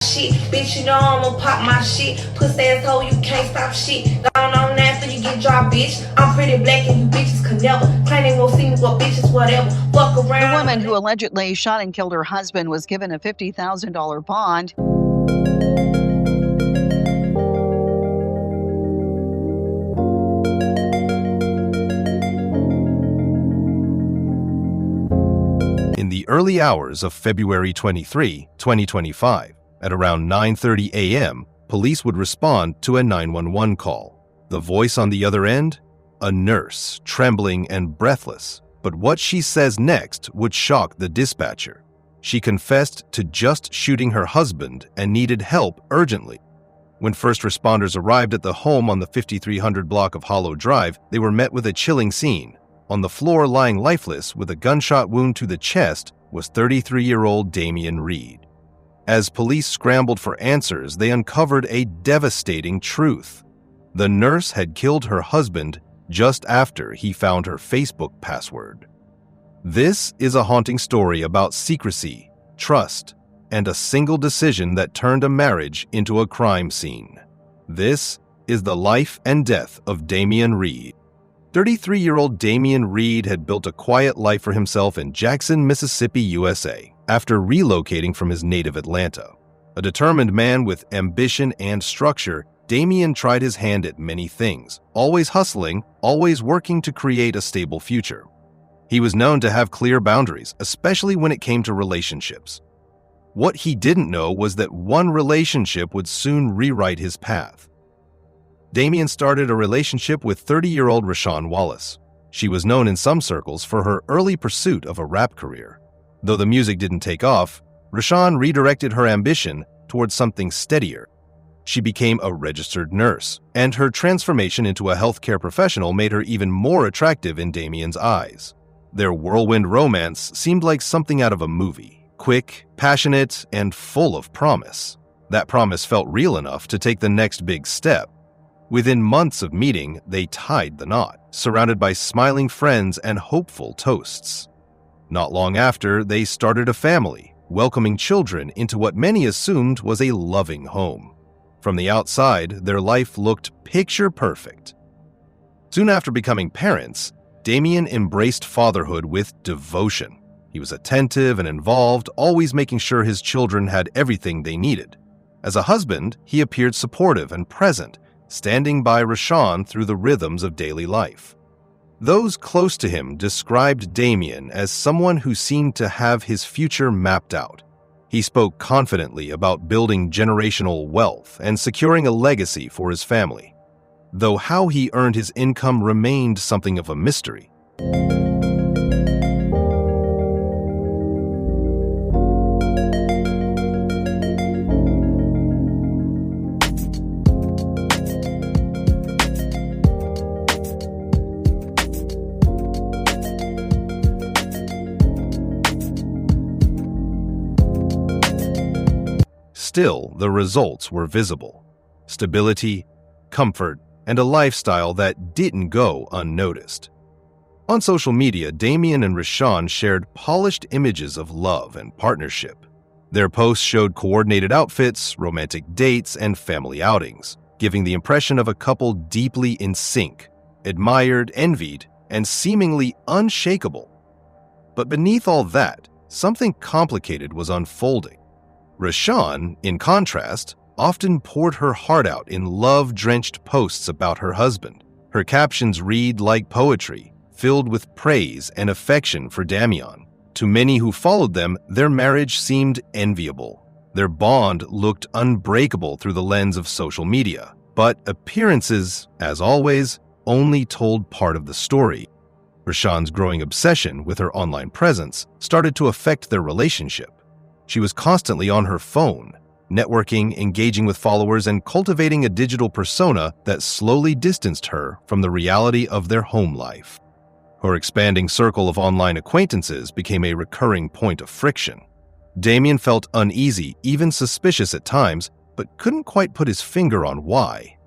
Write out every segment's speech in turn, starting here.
Shit, bitch, you know I'ma pop my shit. Pussy asshole, you can't stop shit. Gone on after you get dropped, bitch. I'm pretty black and you bitches can never claim they won't see me, but bitches, whatever. Fuck around. The woman who allegedly shot and killed her husband was given a $50,000 bond. In the early hours of February 23, 2025, at around 9:30 a.m., police would respond to a 911 call. The voice on the other end? A nurse, trembling and breathless. But what she says next would shock the dispatcher. She confessed to just shooting her husband and needed help urgently. When first responders arrived at the home on the 5300 block of Hollow Drive, they were met with a chilling scene. On the floor, lying lifeless with a gunshot wound to the chest, was 33-year-old Damian Reed. As police scrambled for answers, they uncovered a devastating truth. The nurse had killed her husband just after he found her Facebook password. This is a haunting story about secrecy, trust, and a single decision that turned a marriage into a crime scene. This is the life and death of Damian Reed. 33-year-old Damian Reed had built a quiet life for himself in Jackson, Mississippi, USA, after relocating from his native Atlanta. A determined man with ambition and structure, Damian tried his hand at many things, always hustling, always working to create a stable future. He was known to have clear boundaries, especially when it came to relationships. What he didn't know was that one relationship would soon rewrite his path. Damian started a relationship with 30-year-old Rashawn Wallace. She was known in some circles for her early pursuit of a rap career. Though the music didn't take off, Rashawn redirected her ambition towards something steadier. She became a registered nurse, and her transformation into a healthcare professional made her even more attractive in Damian's eyes. Their whirlwind romance seemed like something out of a movie, quick, passionate, and full of promise. That promise felt real enough to take the next big step. Within months of meeting, they tied the knot, surrounded by smiling friends and hopeful toasts. Not long after, they started a family, welcoming children into what many assumed was a loving home. From the outside, their life looked picture perfect. Soon after becoming parents, Damian embraced fatherhood with devotion. He was attentive and involved, always making sure his children had everything they needed. As a husband, he appeared supportive and present, standing by Rashawn through the rhythms of daily life. Those close to him described Damian as someone who seemed to have his future mapped out. He spoke confidently about building generational wealth and securing a legacy for his family, though how he earned his income remained something of a mystery. Still, the results were visible. Stability, comfort, and a lifestyle that didn't go unnoticed. On social media, Damian and Rashawn shared polished images of love and partnership. Their posts showed coordinated outfits, romantic dates, and family outings, giving the impression of a couple deeply in sync, admired, envied, and seemingly unshakable. But beneath all that, something complicated was unfolding. Rashawn, in contrast, often poured her heart out in love-drenched posts about her husband. Her captions read like poetry, filled with praise and affection for Damian. To many who followed them, their marriage seemed enviable. Their bond looked unbreakable through the lens of social media. But appearances, as always, only told part of the story. Rashawn's growing obsession with her online presence started to affect their relationship. She was constantly on her phone, networking, engaging with followers, and cultivating a digital persona that slowly distanced her from the reality of their home life. Her expanding circle of online acquaintances became a recurring point of friction. Damian felt uneasy, even suspicious at times, but couldn't quite put his finger on why.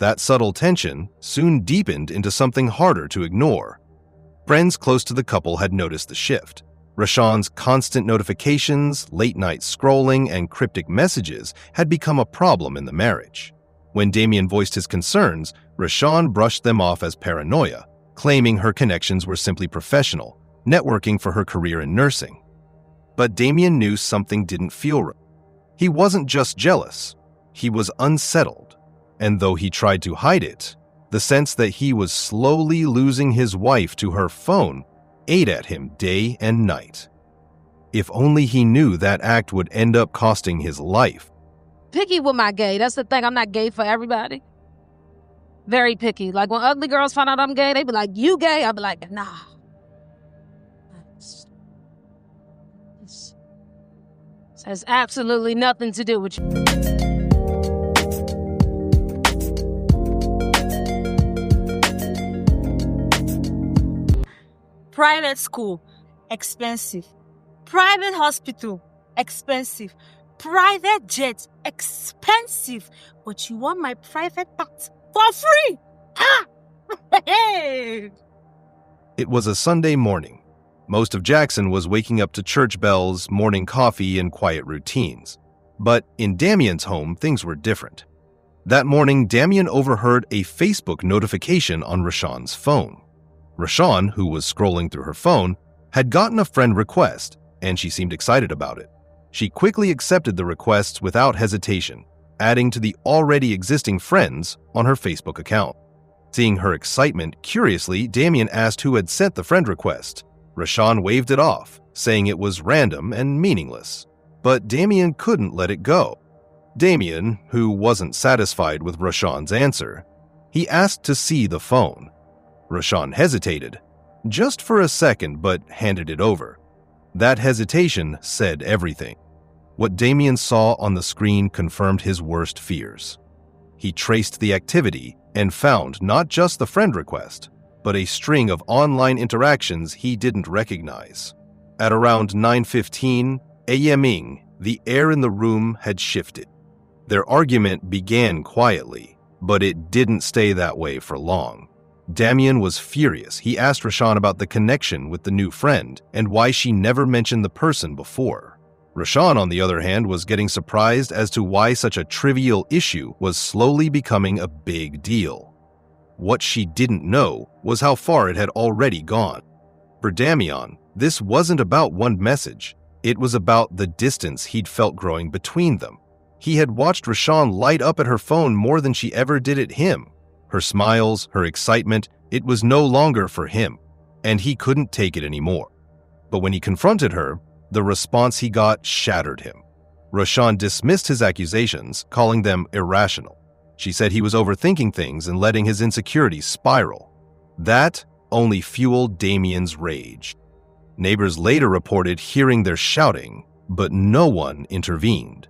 That subtle tension soon deepened into something harder to ignore. Friends close to the couple had noticed the shift. Rashawn's constant notifications, late-night scrolling, and cryptic messages had become a problem in the marriage. When Damien voiced his concerns, Rashawn brushed them off as paranoia, claiming her connections were simply professional, networking for her career in nursing. But Damien knew something didn't feel right. He wasn't just jealous, he was unsettled. And though he tried to hide it, the sense that he was slowly losing his wife to her phone ate at him day and night. If only he knew that act would end up costing his life. Picky with my gay. That's the thing. I'm not gay for everybody. Very picky. Like when ugly girls find out I'm gay, they be like, "You gay?" I be like, "Nah." This has absolutely nothing to do with you. Private school, expensive. Private hospital, expensive. Private jet, expensive. But you want my private part for free? Ah! Hey! It was a Sunday morning. Most of Jackson was waking up to church bells, morning coffee, and quiet routines. But in Damien's home, things were different. That morning, Damien overheard a Facebook notification on Rashawn's phone. Rashawn, who was scrolling through her phone, had gotten a friend request, and she seemed excited about it. She quickly accepted the request without hesitation, adding to the already existing friends on her Facebook account. Seeing her excitement, curiously, Damien asked who had sent the friend request. Rashawn waved it off, saying it was random and meaningless. But Damien couldn't let it go. Damien, who wasn't satisfied with Rashawn's answer, he asked to see the phone. Rashawn hesitated, just for a second, but handed it over. That hesitation said everything. What Damien saw on the screen confirmed his worst fears. He traced the activity and found not just the friend request, but a string of online interactions he didn't recognize. At around 9:15 a.m., the air in the room had shifted. Their argument began quietly, but it didn't stay that way for long. Damien was furious. He asked Rashawn about the connection with the new friend and why she never mentioned the person before. Rashawn, on the other hand, was getting surprised as to why such a trivial issue was slowly becoming a big deal. What she didn't know was how far it had already gone. For Damien, this wasn't about one message. It was about the distance he'd felt growing between them. He had watched Rashawn light up at her phone more than she ever did at him. Her smiles, her excitement, it was no longer for him, and he couldn't take it anymore. But when he confronted her, the response he got shattered him. Rashawn dismissed his accusations, calling them irrational. She said he was overthinking things and letting his insecurities spiral. That only fueled Damien's rage. Neighbors later reported hearing their shouting, but no one intervened.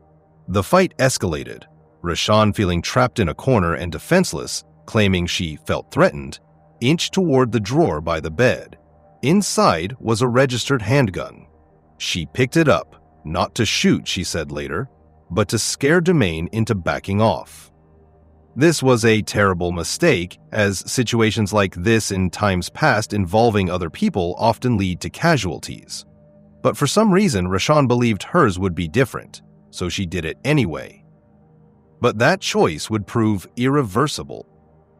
The fight escalated, Rashawn, feeling trapped in a corner and defenseless, claiming she felt threatened, inched toward the drawer by the bed. Inside was a registered handgun. She picked it up, not to shoot, she said later, but to scare Demain into backing off. This was a terrible mistake, as situations like this in times past involving other people often lead to casualties. But for some reason, Rashawn believed hers would be different, so she did it anyway. But that choice would prove irreversible.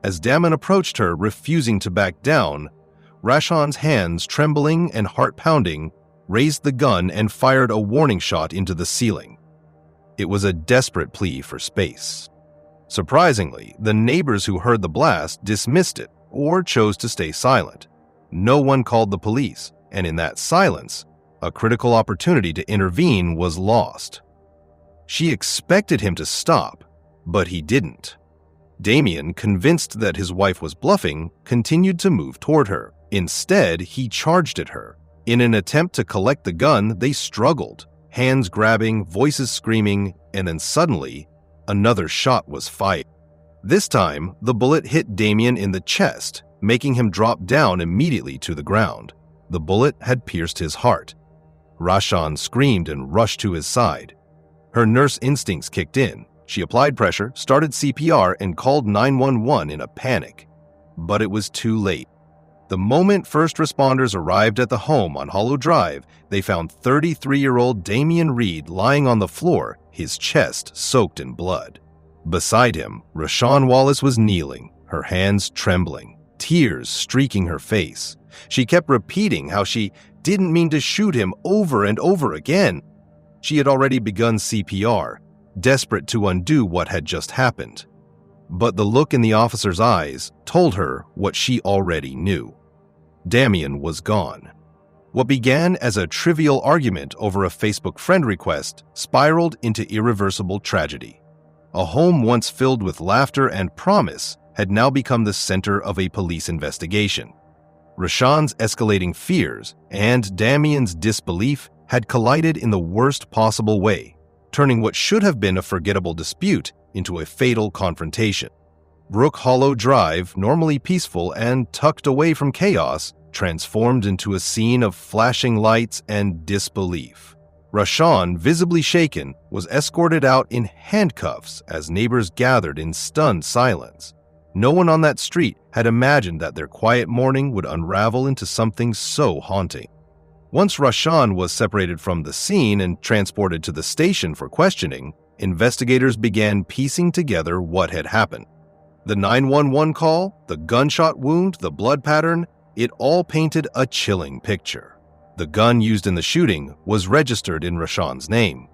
As Damien approached her, refusing to back down, Rashawn's hands, trembling and heart-pounding, raised the gun and fired a warning shot into the ceiling. It was a desperate plea for space. Surprisingly, the neighbors who heard the blast dismissed it or chose to stay silent. No one called the police, and in that silence, a critical opportunity to intervene was lost. She expected him to stop, but he didn't. Damien, convinced that his wife was bluffing, continued to move toward her. Instead, he charged at her. In an attempt to collect the gun, they struggled, hands grabbing, voices screaming, and then suddenly, another shot was fired. This time, the bullet hit Damien in the chest, making him drop down immediately to the ground. The bullet had pierced his heart. Rashawn screamed and rushed to his side. Her nurse instincts kicked in. She applied pressure, started CPR, and called 911 in a panic. But it was too late. The moment first responders arrived at the home on Hollow Drive, they found 33-year-old Damian Reed lying on the floor, his chest soaked in blood. Beside him, Rashawn Wallace was kneeling, her hands trembling, tears streaking her face. She kept repeating how she didn't mean to shoot him over and over again. She had already begun CPR, desperate to undo what had just happened. But the look in the officer's eyes told her what she already knew. Damian was gone. What began as a trivial argument over a Facebook friend request spiraled into irreversible tragedy. A home once filled with laughter and promise had now become the center of a police investigation. Rashawn's escalating fears and Damian's disbelief had collided in the worst possible way, turning what should have been a forgettable dispute into a fatal confrontation. Brook Hollow Drive, normally peaceful and tucked away from chaos, transformed into a scene of flashing lights and disbelief. Rashawn, visibly shaken, was escorted out in handcuffs as neighbors gathered in stunned silence. No one on that street had imagined that their quiet morning would unravel into something so haunting. Once Rashawn was separated from the scene and transported to the station for questioning, investigators began piecing together what had happened. The 911 call, the gunshot wound, the blood pattern, it all painted a chilling picture. The gun used in the shooting was registered in Rashawn's name.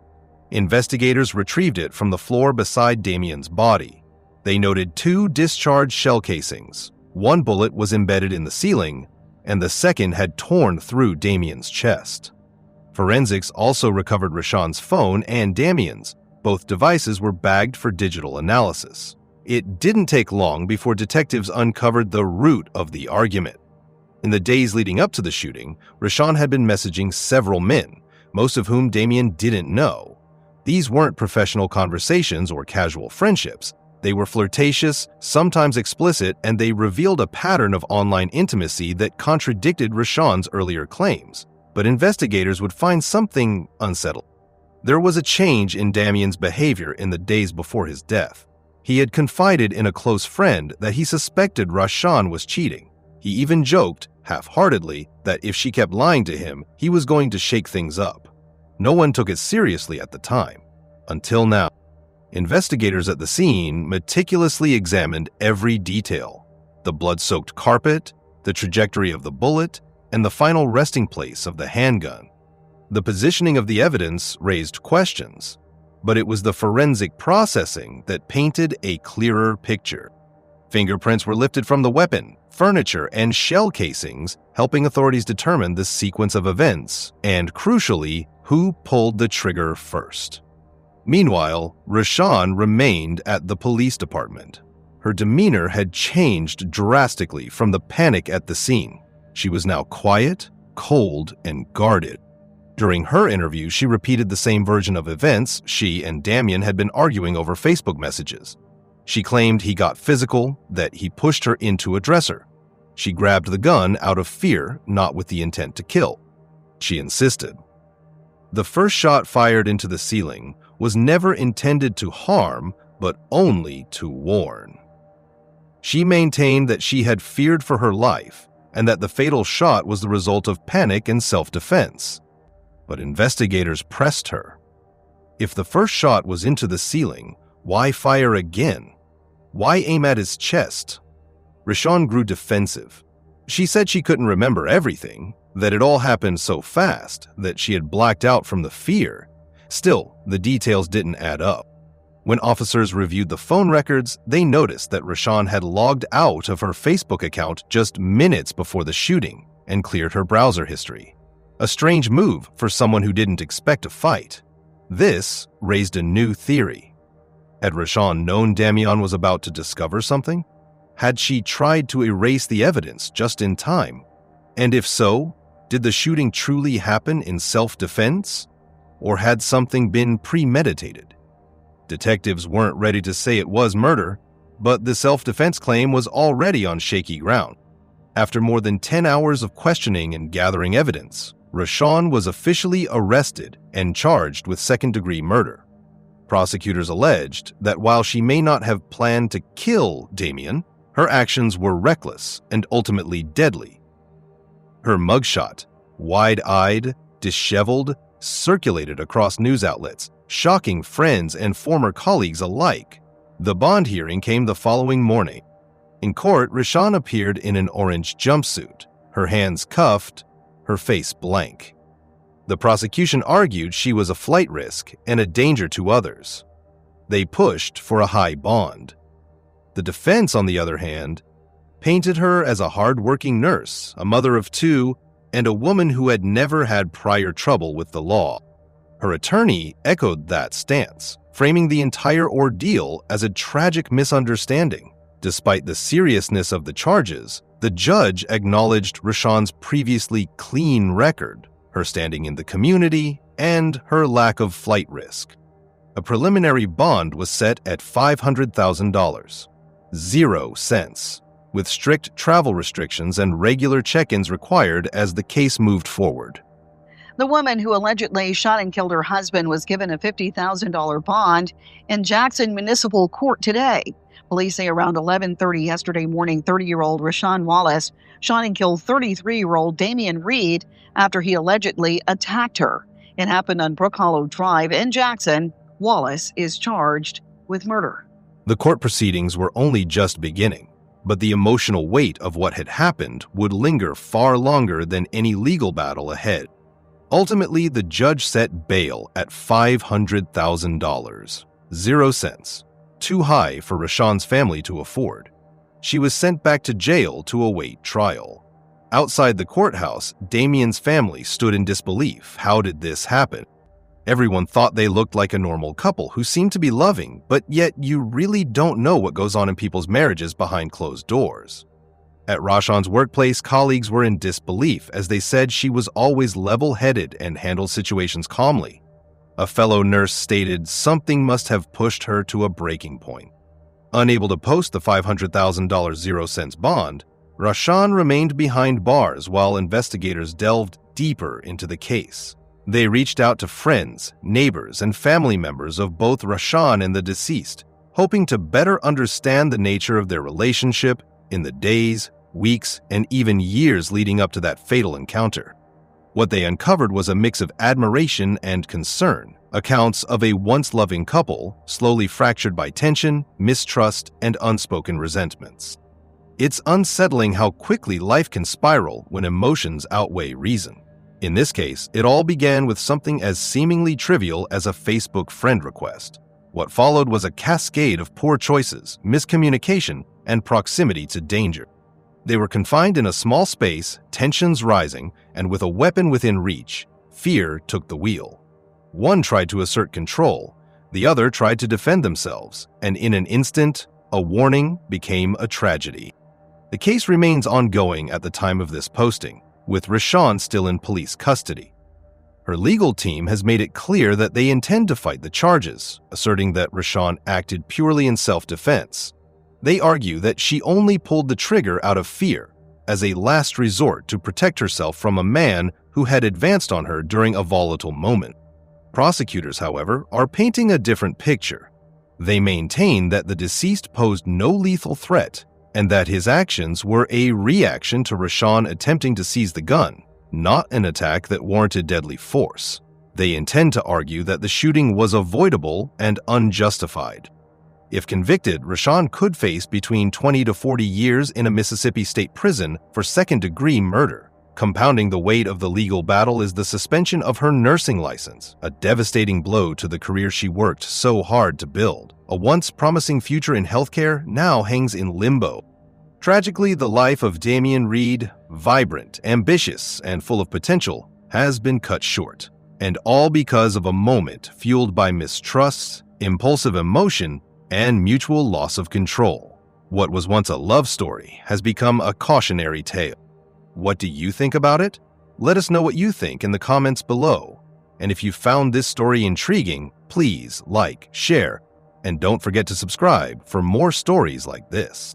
Investigators retrieved it from the floor beside Damian's body. They noted 2 discharged shell casings. One bullet was embedded in the ceiling, and the second had torn through Damian's chest. Forensics also recovered Rashawn's phone and Damian's. Both devices were bagged for digital analysis. It didn't take long before detectives uncovered the root of the argument. In the days leading up to the shooting, Rashawn had been messaging several men, most of whom Damian didn't know. These weren't professional conversations or casual friendships. They were flirtatious, sometimes explicit, and they revealed a pattern of online intimacy that contradicted Rashawn's earlier claims. But investigators would find something unsettling. There was a change in Damian's behavior in the days before his death. He had confided in a close friend that he suspected Rashawn was cheating. He even joked, half-heartedly, that if she kept lying to him, he was going to shake things up. No one took it seriously at the time. Until now. Investigators at the scene meticulously examined every detail: the blood-soaked carpet, the trajectory of the bullet, and the final resting place of the handgun. The positioning of the evidence raised questions, but it was the forensic processing that painted a clearer picture. Fingerprints were lifted from the weapon, furniture, and shell casings, helping authorities determine the sequence of events and, crucially, who pulled the trigger first. Meanwhile, Rashawn remained at the police department. Her demeanor had changed drastically from the panic at the scene. She was now quiet, cold, and guarded. During her interview, she repeated the same version of events she and Damian had been arguing over Facebook messages. She claimed he got physical, that he pushed her into a dresser. She grabbed the gun out of fear, not with the intent to kill. She insisted. The first shot fired into the ceiling was never intended to harm, but only to warn. She maintained that she had feared for her life and that the fatal shot was the result of panic and self-defense. But investigators pressed her. If the first shot was into the ceiling, why fire again? Why aim at his chest? Rashawn grew defensive. She said she couldn't remember everything, that it all happened so fast, that she had blacked out from the fear. Still, the details didn't add up. When officers reviewed the phone records, they noticed that Rashawn had logged out of her Facebook account just minutes before the shooting and cleared her browser history. A strange move for someone who didn't expect a fight. This raised a new theory. Had Rashawn known Damian was about to discover something? Had she tried to erase the evidence just in time? And if so, did the shooting truly happen in self-defense? Or had something been premeditated? Detectives weren't ready to say it was murder, but the self-defense claim was already on shaky ground. After more than 10 hours of questioning and gathering evidence, Rashawn was officially arrested and charged with second-degree murder. Prosecutors alleged that while she may not have planned to kill Damian, her actions were reckless and ultimately deadly, Her mugshot, wide-eyed, disheveled, circulated across news outlets, shocking friends and former colleagues alike. The bond hearing came the following morning. In court, Rashawn appeared in an orange jumpsuit, her hands cuffed, her face blank. The prosecution argued she was a flight risk and a danger to others. They pushed for a high bond. The defense, on the other hand, painted her as a hard-working nurse, a mother of two, and a woman who had never had prior trouble with the law. Her attorney echoed that stance, framing the entire ordeal as a tragic misunderstanding. Despite the seriousness of the charges, the judge acknowledged Rashawn's previously clean record, her standing in the community, and her lack of flight risk. A preliminary bond was set at $500,000, 0 cents, with strict travel restrictions and regular check-ins required as the case moved forward. The woman who allegedly shot and killed her husband was given a $50,000 bond in Jackson Municipal Court today. Police say around 11:30 yesterday morning, 30-year-old Rashawn Wallace shot and killed 33-year-old Damian Reed after he allegedly attacked her. It happened on Brook Hollow Drive in Jackson. Wallace is charged with murder. The court proceedings were only just beginning, but the emotional weight of what had happened would linger far longer than any legal battle ahead. Ultimately, the judge set bail at $500,000, 0 cents, too high for Rashawn's family to afford. She was sent back to jail to await trial. Outside the courthouse, Damian's family stood in disbelief. How did this happen? Everyone thought they looked like a normal couple who seemed to be loving, but yet you really don't know what goes on in people's marriages behind closed doors. At Rashawn's workplace, colleagues were in disbelief as they said she was always level-headed and handled situations calmly. A fellow nurse stated something must have pushed her to a breaking point. Unable to post the $500,000 0 cents bond, Rashawn remained behind bars while investigators delved deeper into the case. They reached out to friends, neighbors, and family members of both Rashawn and the deceased, hoping to better understand the nature of their relationship in the days, weeks, and even years leading up to that fatal encounter. What they uncovered was a mix of admiration and concern, accounts of a once loving couple slowly fractured by tension, mistrust, and unspoken resentments. It's unsettling how quickly life can spiral when emotions outweigh reason. In this case, it all began with something as seemingly trivial as a Facebook friend request. What followed was a cascade of poor choices, miscommunication, and proximity to danger. They were confined in a small space, tensions rising, and with a weapon within reach, fear took the wheel. One tried to assert control, the other tried to defend themselves, and in an instant, a warning became a tragedy. The case remains ongoing at the time of this posting, with Rashawn still in police custody. Her legal team has made it clear that they intend to fight the charges, asserting that Rashawn acted purely in self-defense. They argue that she only pulled the trigger out of fear, as a last resort to protect herself from a man who had advanced on her during a volatile moment. Prosecutors, however, are painting a different picture. They maintain that the deceased posed no lethal threat and that his actions were a reaction to Rashawn attempting to seize the gun, not an attack that warranted deadly force. They intend to argue that the shooting was avoidable and unjustified. If convicted, Rashawn could face between 20 to 40 years in a Mississippi state prison for second-degree murder. Compounding the weight of the legal battle is the suspension of her nursing license, a devastating blow to the career she worked so hard to build. A once promising future in healthcare now hangs in limbo. Tragically, the life of Damian Reed, vibrant, ambitious, and full of potential, has been cut short. And all because of a moment fueled by mistrust, impulsive emotion, and mutual loss of control. What was once a love story has become a cautionary tale. What do you think about it? Let us know what you think in the comments below. And if you found this story intriguing, please like, share, and don't forget to subscribe for more stories like this.